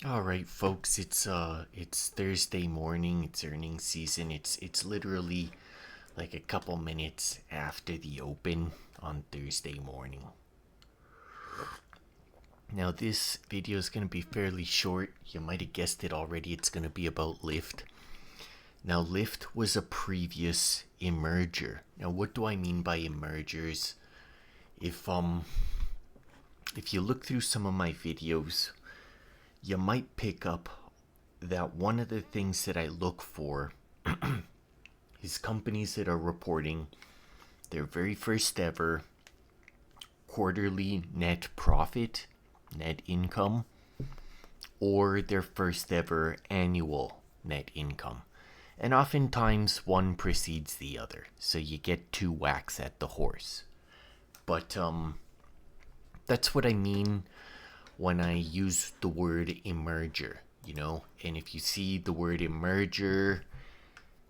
All right, folks, it's Thursday morning. It's earnings season. It's literally like a couple minutes after the open on Thursday morning. Now this video is going to be fairly short. You might have guessed it already. It's going to be about Lyft. Now Lyft was a previous emerger. Now what do I mean by emergers? If um if you look through some of my videos, you might pick up that one of the things that I look for is companies that are reporting their very first ever quarterly net profit, net income, or their first ever annual net income. And oftentimes one precedes the other, so you get two whacks at the horse. But that's what I mean when I use the word emerger. And if you see the word emerger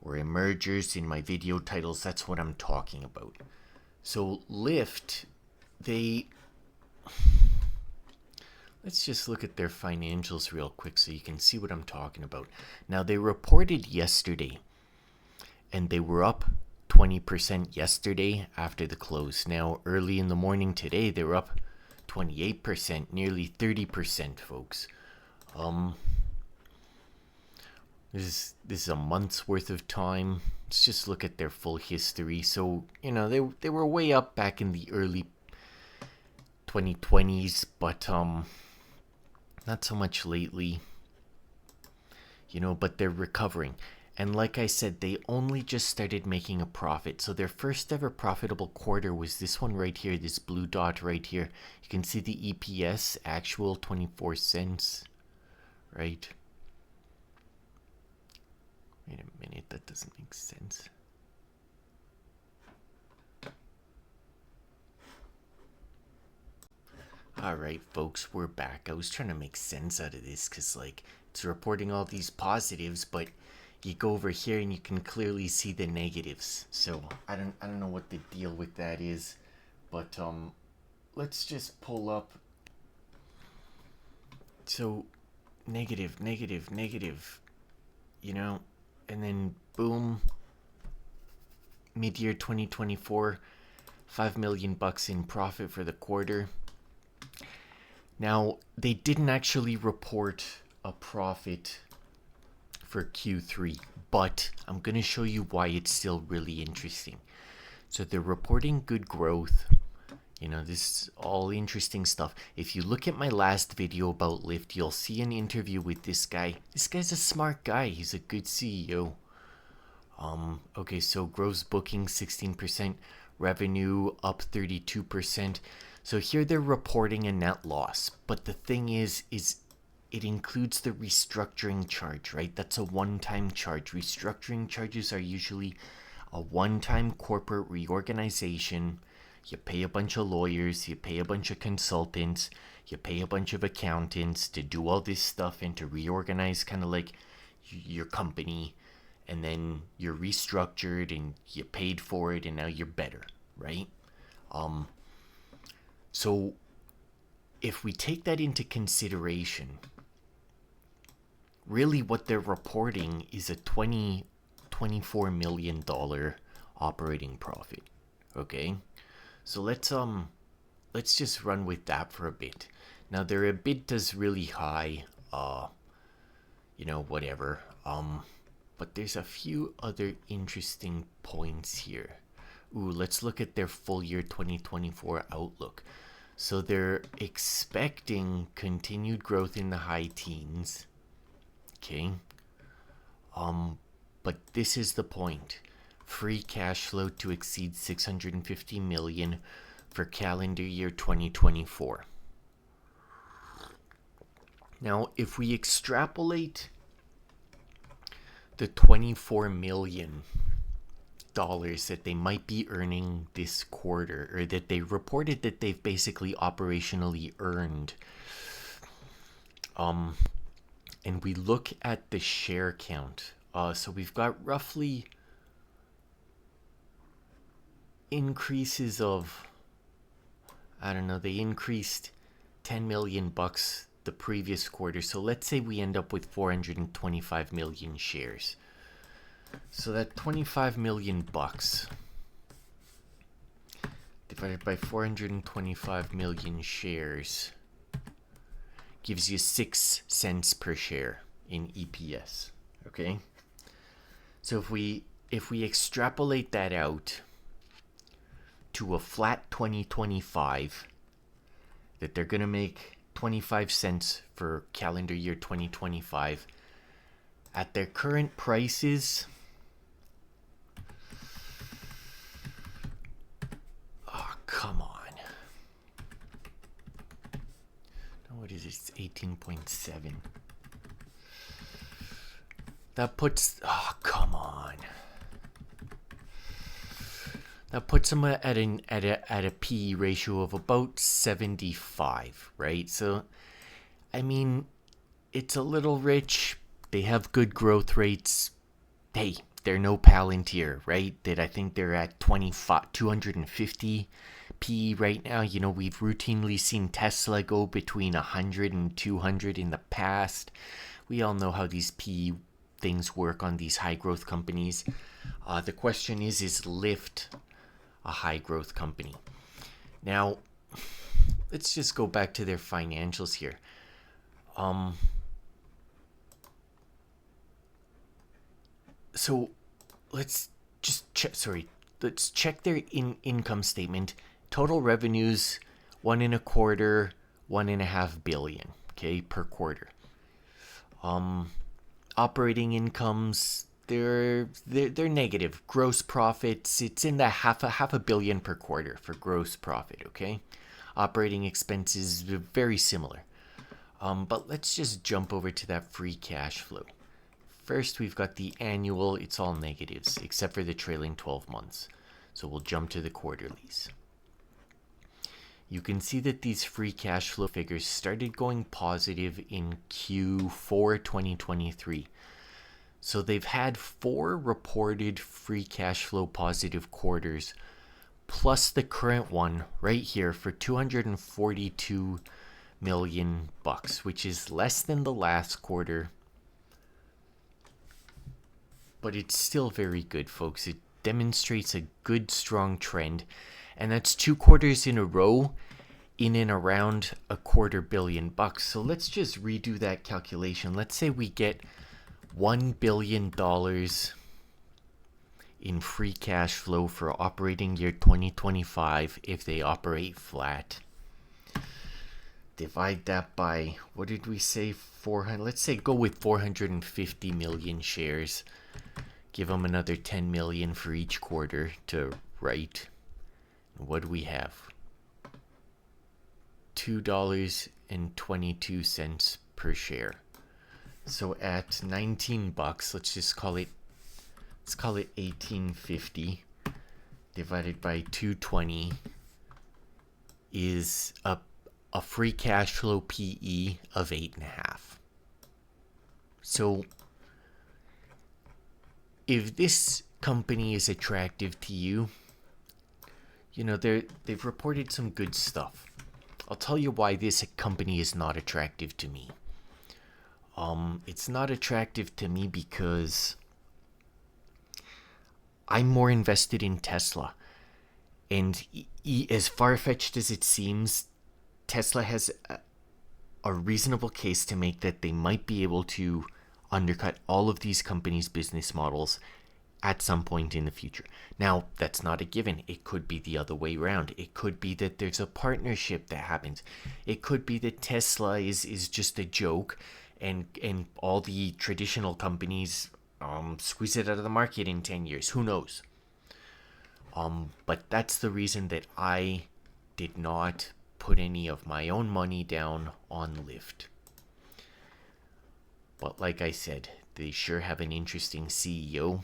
or emergers in my video titles, that's what I'm talking about. So Lyft, they let's just look at their financials real quick so you can see what I'm talking about. Now they reported yesterday and they were up 20% yesterday after the close. Now early in the morning today they were up 28%, nearly 30%, folks. Um this is a month's worth of time. Let's just look at their full history. So, they were way up back in the early 2020s, but not so much lately. But they're recovering. And like I said, they only just started making a profit. So their first ever profitable quarter was this one right here, this blue dot right here. You can see the EPS, actual 24 cents, right? Wait a minute, that doesn't make sense. Alright, folks, we're back. I was trying to make sense out of this because, it's reporting all these positives, but you go over here and you can clearly see the negatives. So I don't know what the deal with that is, but let's just pull up. So negative, negative, negative, and then boom, mid-year 2024, $5 million in profit for the quarter. Now, they didn't actually report a profit for Q3, but I'm going to show you why it's still really interesting. So they're reporting good growth. This is all interesting stuff. If you look at my last video about Lyft, you'll see an interview with this guy. This guy's a smart guy. He's a good CEO. Okay, so gross booking 16%, revenue up 32%. So here they're reporting a net loss. But the thing is it includes the restructuring charge, right? That's a one-time charge. Restructuring charges are usually a one-time corporate reorganization. You pay a bunch of lawyers, you pay a bunch of consultants, you pay a bunch of accountants to do all this stuff and to reorganize kind of like your company, and then you're restructured and you paid for it and now you're better, right? So if we take that into consideration, really what they're reporting is a $24 million operating profit. Okay? So let's just run with that for a bit. Now their EBITDA's really high, whatever. But there's a few other interesting points here. Let's look at their full year 2024 outlook. So they're expecting continued growth in the high teens. Okay. But this is the point. Free cash flow to exceed $650 million for calendar year 2024. Now, if we extrapolate the $24 million that they might be earning this quarter, or that they reported that they've basically operationally earned, and we look at the share count, so we've got roughly increases of, I don't know, they increased $10 million the previous quarter. So let's say we end up with 425 million shares. So that 25 million bucks divided by 425 million shares gives you 6 cents per share in EPS. Okay? So if we extrapolate that out to a flat 2025, that they're going to make 25 cents for calendar year 2025, at their current prices, oh, come on. What is this? 18.7. That puts, oh, come on. That puts them at a PE ratio of about 75, right? So, I mean, it's a little rich. They have good growth rates. Hey, they're no Palantir, right? I think they're at 250 PE right now. You know, we've routinely seen Tesla go between 100 and 200 in the past. We all know how these PE things work on these high growth companies. The question is Lyft a high growth company? Now, let's just go back to their financials here. So let's just check. Let's check their income statement. Total revenues, 1.25 billion, okay, per quarter. Operating incomes, they're negative. Gross profits, it's in the half a billion per quarter for gross profit, okay? Operating expenses, very similar. But let's just jump over to that free cash flow. First, we've got the annual. It's all negatives, except for the trailing 12 months. So we'll jump to the quarterlies. You can see that these free cash flow figures started going positive in Q4 2023. So they've had 4 reported free cash flow positive quarters, plus the current one right here for 242 million bucks, which is less than the last quarter. But it's still very good, folks. It demonstrates a good, strong trend. And that's 2 quarters in a row in and around $250 million bucks. So let's just redo that calculation. Let's say we get $1 billion in free cash flow for operating year 2025 if they operate flat. Divide that by, what did we say, 400? Let's say go with 450 million shares. Give them another 10 million for each quarter to write. What do we have? $2.22 per share. So at 19 bucks, let's call it 1850 divided by 220 is a free cash flow PE of 8.5. So if this company is attractive to you, you know, they've reported some good stuff. I'll tell you why this company is not attractive to me. It's not attractive to me because I'm more invested in Tesla. And as far-fetched as it seems, Tesla has a reasonable case to make that they might be able to undercut all of these companies' business models at some point in the future. Now, that's not a given. It could be the other way around. It could be that there's a partnership that happens. It could be that Tesla is just a joke and all the traditional companies squeeze it out of the market in 10 years. Who knows? But that's the reason that I did not put any of my own money down on Lyft. But like I said, they sure have an interesting CEO.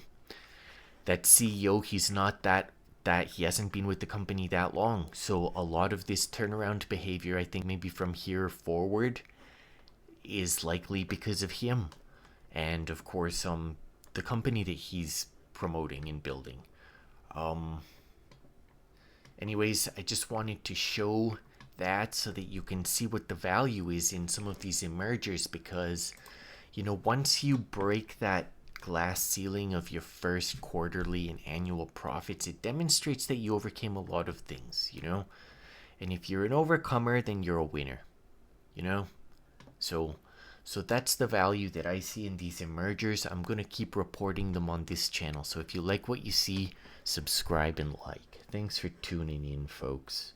That CEO, he's not that he hasn't been with the company that long. So a lot of this turnaround behavior, I think maybe from here forward, is likely because of him. And of course, the company that he's promoting and building. Anyways, I just wanted to show that so that you can see what the value is in some of these emergers, because once you break that glass ceiling of your first quarterly and annual profits, it demonstrates that you overcame a lot of things, and if you're an overcomer, then you're a winner, so that's the value that I see in these emergers. I'm going to keep reporting them on this channel, so if you like what you see, subscribe and like. Thanks for tuning in, folks.